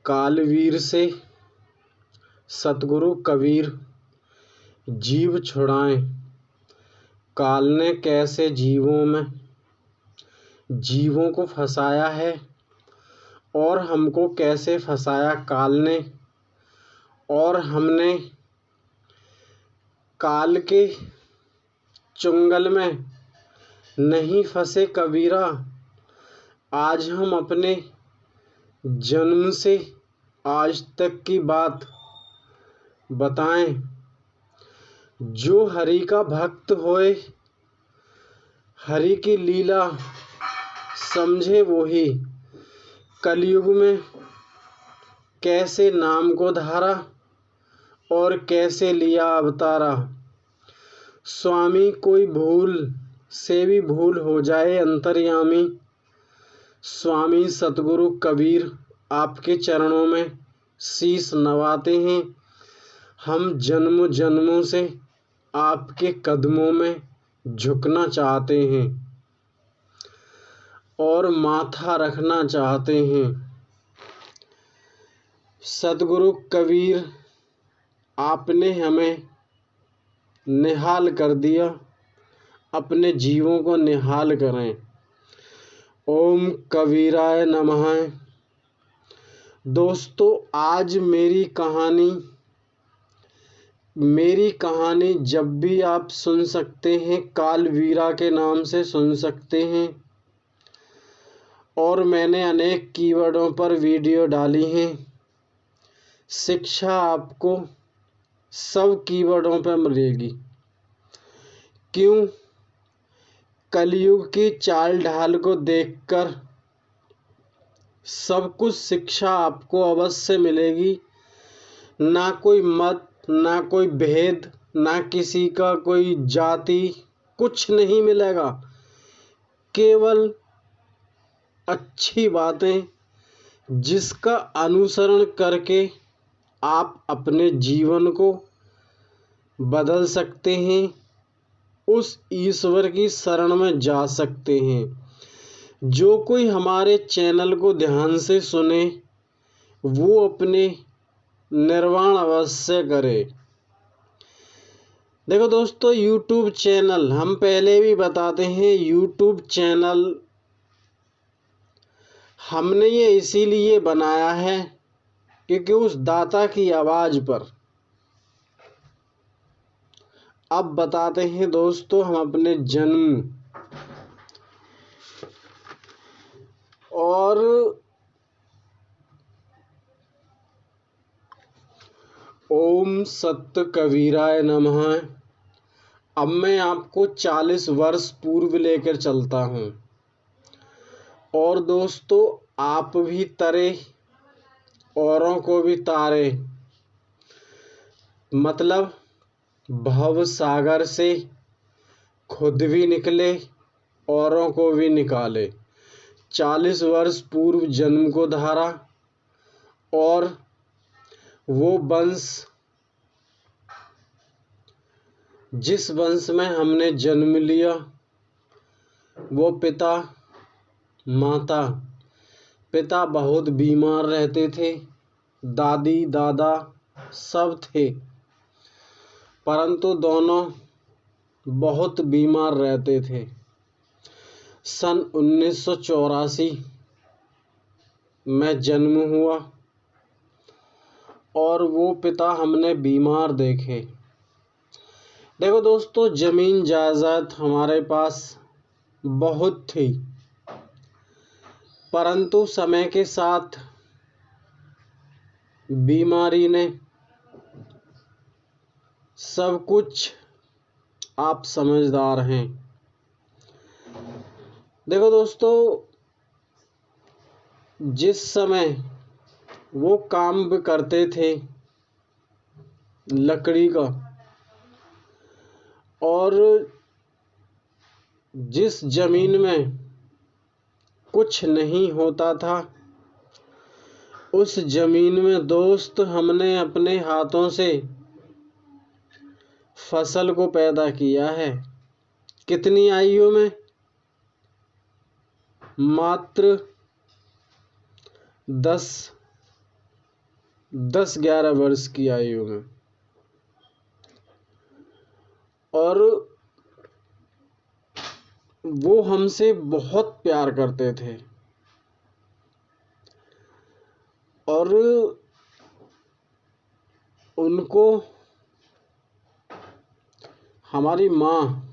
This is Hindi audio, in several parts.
कालवीर से सतगुरु कबीर जीव छुड़ाएं। काल ने कैसे जीवों को फंसाया है और हमको कैसे फंसाया काल ने, और हमने काल के चुंगल में नहीं फंसे कबीरा। आज हम अपने जन्म से आज तक की बात बताएं। जो हरि का भक्त होए, हरि की लीला समझे वो ही, कलयुग में कैसे नाम को धारा और कैसे लिया अवतारा। स्वामी कोई भूल से भी भूल हो जाए अंतर्यामी, स्वामी सतगुरु कबीर आपके चरणों में शीश नवाते हैं। हम जन्म जन्मों से आपके कदमों में झुकना चाहते हैं और माथा रखना चाहते हैं। सतगुरु कबीर आपने हमें निहाल कर दिया, अपने जीवों को निहाल करें। ओम कबीराय नमः। दोस्तों, आज मेरी कहानी जब भी आप सुन सकते हैं, कालवीरा के नाम से सुन सकते हैं। और मैंने अनेक कीवर्डों पर वीडियो डाली हैं। शिक्षा आपको सब कीवर्डों पर मिलेगी। क्यों? कलयुग की चाल ढाल को देखकर सब कुछ शिक्षा आपको अवश्य मिलेगी। ना कोई मत, ना कोई भेद, ना किसी का कोई जाति, कुछ नहीं मिलेगा। केवल अच्छी बातें जिसका अनुसरण करके आप अपने जीवन को बदल सकते हैं, उस ईश्वर की शरण में जा सकते हैं। जो कोई हमारे चैनल को ध्यान से सुने वो अपने निर्वाण अवश्य करे। देखो दोस्तों, यूट्यूब चैनल हम पहले भी बताते हैं, यूट्यूब चैनल हमने ये इसीलिए बनाया है क्योंकि उस दाता की आवाज़ पर। अब बताते हैं दोस्तों हम अपने जन्म और ओम सत्य कबीराय नमः। अब मैं आपको 40 वर्ष पूर्व लेकर चलता हूँ। और दोस्तों, आप भी तरे औरों को भी तारे, मतलब भव सागर से खुद भी निकले औरों को भी निकाले। 40 वर्ष पूर्व जन्म को धारा और वो वंश, जिस वंश में हमने जन्म लिया, वो पिता बहुत बीमार रहते थे। दादी दादा सब थे, परंतु दोनों बहुत बीमार रहते थे। सन 1984 में जन्म हुआ और वो पिता हमने बीमार देखे। देखो दोस्तों, जमीन जायदाद हमारे पास बहुत थी, परंतु समय के साथ बीमारी ने सब कुछ, आप समझदार हैं। देखो दोस्तों, जिस समय वो काम भी करते थे लकड़ी का, और जिस जमीन में कुछ नहीं होता था, उस जमीन में दोस्त हमने अपने हाथों से फसल को पैदा किया है। कितनी आयु में? मात्र 10 10-11 वर्ष की आयु में। और वो हमसे बहुत प्यार करते थे। और उनको हमारी माँ,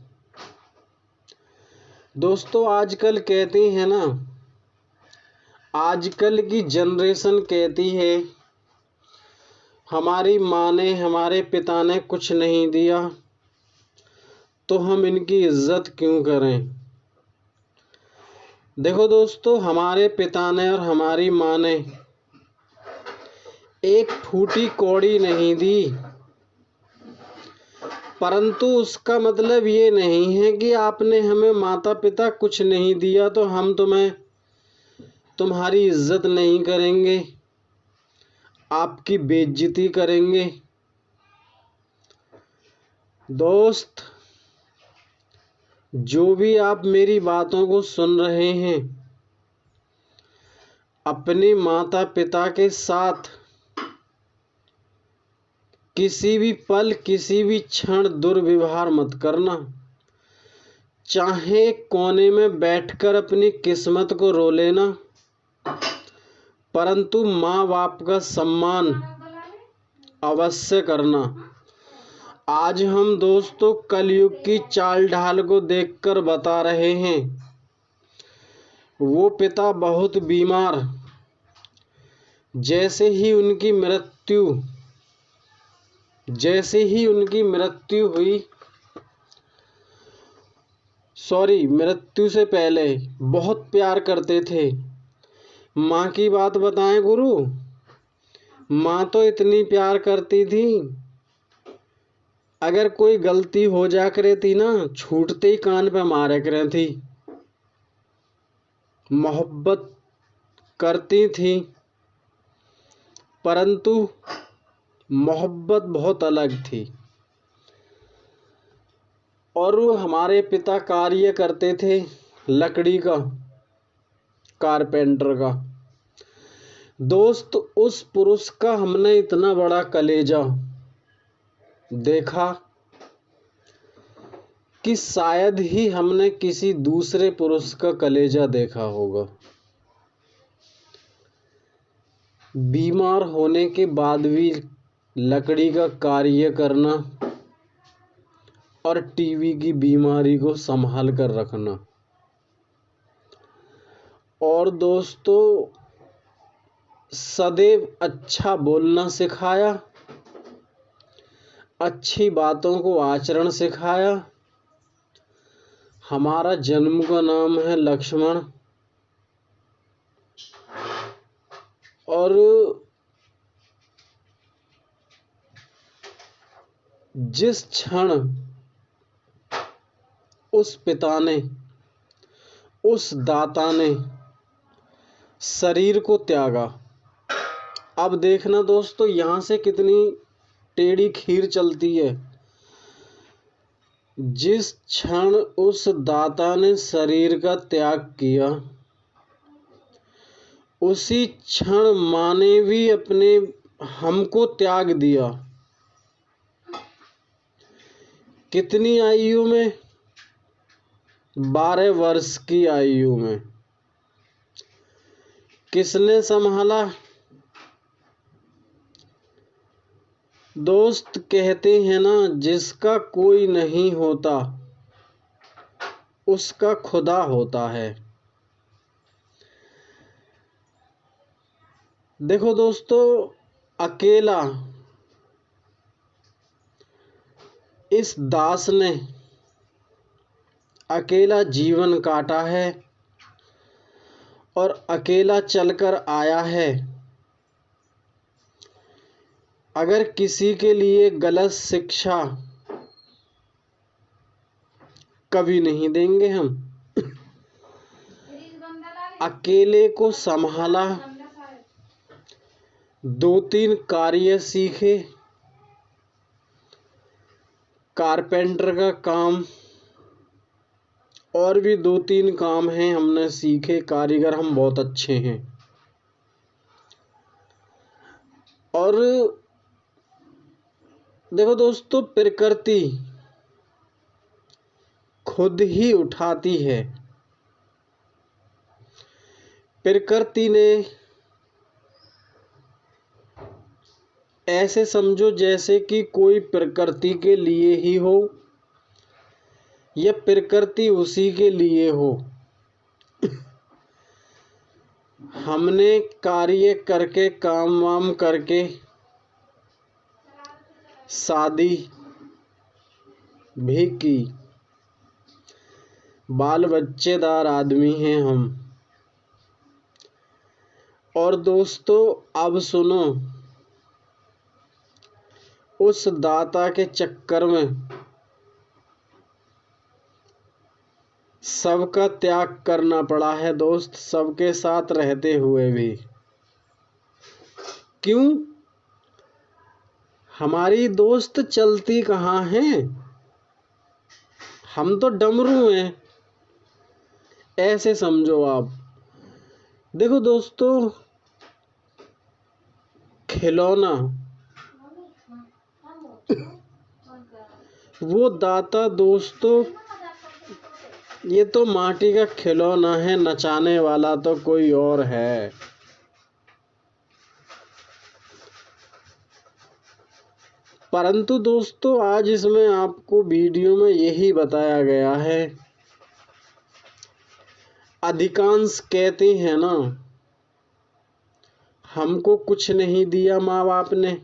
दोस्तों आजकल कहती है ना, आजकल की जनरेशन कहती है हमारी माँ ने, हमारे पिता ने कुछ नहीं दिया तो हम इनकी इज्जत क्यों करें। देखो दोस्तों, हमारे पिता ने और हमारी माँ ने एक फूटी कौड़ी नहीं दी, परंतु उसका मतलब ये नहीं है कि आपने हमें माता पिता कुछ नहीं दिया तो हम तुम्हारी इज्जत नहीं करेंगे, आपकी बेइज्जती करेंगे। दोस्त, जो भी आप मेरी बातों को सुन रहे हैं, अपने माता पिता के साथ किसी भी पल, किसी भी क्षण दुर्व्यवहार मत करना। चाहे कोने में बैठकर अपनी किस्मत को रो लेना, परंतु माँ बाप का सम्मान अवश्य करना। आज हम दोस्तों कलयुग की चाल ढाल को देखकर बता रहे हैं। वो पिता बहुत बीमार, जैसे ही उनकी मृत्यु हुई, मृत्यु से पहले बहुत प्यार करते थे। माँ की बात बताएं गुरु, माँ तो इतनी प्यार करती थी, अगर कोई गलती हो जा करे थी ना, छूटते ही कान पे मारे करे थी। मोहब्बत करती थी, परंतु मोहब्बत बहुत अलग थी। और वो हमारे पिता कार्य करते थे लकड़ी का, कारपेंटर का। दोस्त, उस पुरुष का हमने इतना बड़ा कलेजा देखा कि शायद ही हमने किसी दूसरे पुरुष का कलेजा देखा होगा। बीमार होने के बाद भी लकड़ी का कार्य करना और टीवी की बीमारी को संभाल कर रखना। और दोस्तों, सदैव अच्छा बोलना सिखाया, अच्छी बातों को आचरण सिखाया। हमारा जन्म का नाम है लक्ष्मण। और जिस क्षण उस पिता ने, उस दाता ने शरीर को त्यागा, अब देखना दोस्तों, यहां से कितनी टेढ़ी खीर चलती है। जिस क्षण उस दाता ने शरीर का त्याग किया, उसी क्षण माँ ने भी हमको त्याग दिया। कितनी आयु में? 12 वर्ष की आयु में। किसने संभाला? दोस्त, कहते हैं ना, जिसका कोई नहीं होता उसका खुदा होता है। देखो दोस्तों, अकेला इस दास ने अकेला जीवन काटा है और अकेला चलकर आया है। अगर किसी के लिए गलत शिक्षा कभी नहीं देंगे हम। अकेले को संभाला, 2-3 कार्य सीखे, कारपेंटर का काम, और भी 2-3 काम हैं हमने सीखे। कारीगर हम बहुत अच्छे हैं। और देखो दोस्तों, प्रकृति खुद ही उठाती है। प्रकृति ने ऐसे समझो जैसे कि कोई प्रकृति के लिए ही हो या प्रकृति उसी के लिए हो। हमने कार्य करके, काम वाम करके, शादी भी की, बाल बच्चेदार आदमी हैं हम। और दोस्तों अब सुनो, उस दाता के चक्कर में सबका त्याग करना पड़ा है दोस्त, सबके साथ रहते हुए भी। क्यों? हमारी दोस्त चलती कहाँ हैं? हम तो डमरू हैं, ऐसे समझो आप। देखो दोस्तों, खिलौना, वो दाता दोस्तों, ये तो माटी का खिलौना है, नचाने वाला तो कोई और है। परंतु दोस्तों आज इसमें आपको वीडियो में यही बताया गया है। अधिकांश कहते हैं ना, हमको कुछ नहीं दिया माँ बाप ने।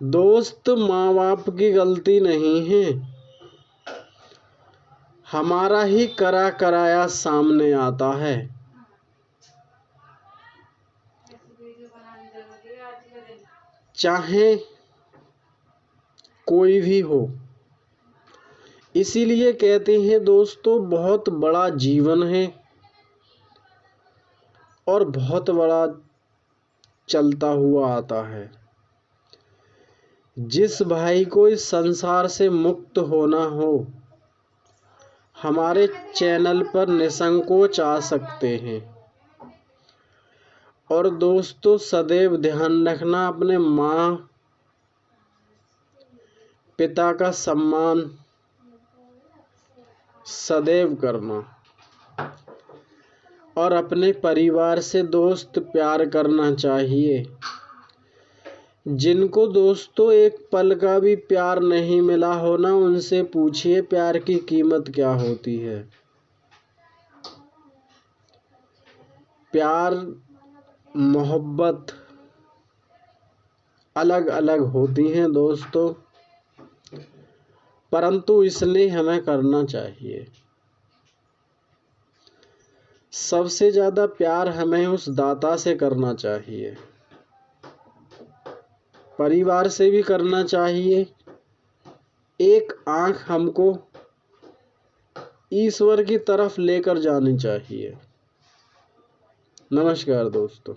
दोस्त, माँ बाप की गलती नहीं है, हमारा ही करा कराया सामने आता है। चाहे कोई भी हो। इसीलिए कहते हैं दोस्तों, बहुत बड़ा जीवन है और बहुत बड़ा चलता हुआ आता है। जिस भाई को इस संसार से मुक्त होना हो, हमारे चैनल पर निसंकोच आ सकते हैं। और दोस्तों सदैव ध्यान रखना, अपने माँ पिता का सम्मान सदैव करना और अपने परिवार से दोस्त प्यार करना चाहिए। जिनको दोस्तों एक पल का भी प्यार नहीं मिला हो ना, उनसे पूछिए प्यार की कीमत क्या होती है। प्यार, मोहब्बत अलग अलग होती हैं दोस्तों, परंतु इसलिए हमें करना चाहिए। सबसे ज़्यादा प्यार हमें उस दाता से करना चाहिए, परिवार से भी करना चाहिए। एक आंख हमको ईश्वर की तरफ लेकर जानी चाहिए। नमस्कार दोस्तों।